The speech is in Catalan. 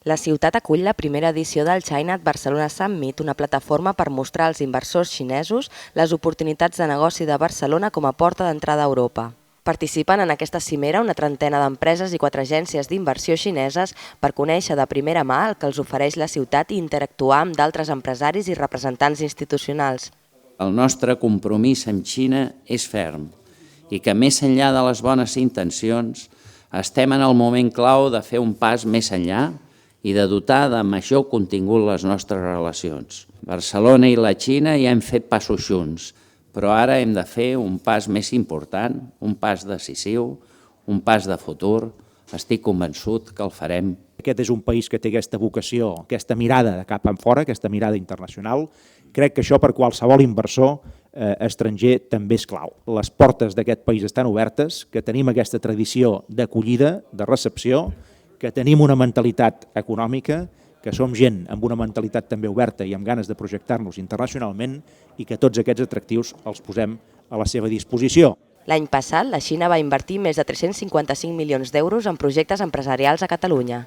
La ciutat acull la primera edició del China at Barcelona Summit, una plataforma per mostrar als inversors xinesos les oportunitats de negoci de Barcelona com a porta d'entrada a Europa. Participen en aquesta cimera una trentena d'empreses i 4 agències d'inversió xineses per conèixer de primera mà el que els ofereix la ciutat i interactuar amb d'altres empresaris i representants institucionals. El nostre compromís amb Xina és ferm i que més enllà de les bones intencions estem en el moment clau de fer un pas més enllà i de dotar de major contingut les nostres relacions. Barcelona i la Xina ja hem fet passos junts, però ara hem de fer un pas més important, un pas decisiu, un pas de futur. Estic convençut que el farem. Aquest és un país que té aquesta vocació, aquesta mirada de cap enfora, aquesta mirada internacional. Crec que això per qualsevol inversor estranger també és clau. Les portes d'aquest país estan obertes, que tenim aquesta tradició d'acollida, de recepció, que tenim una mentalitat econòmica, que som gent amb una mentalitat també oberta i amb ganes de projectar-nos internacionalment i que tots aquests atractius els posem a la seva disposició. L'any passat, la Xina va invertir més de 355 milions d'euros en projectes empresarials a Catalunya.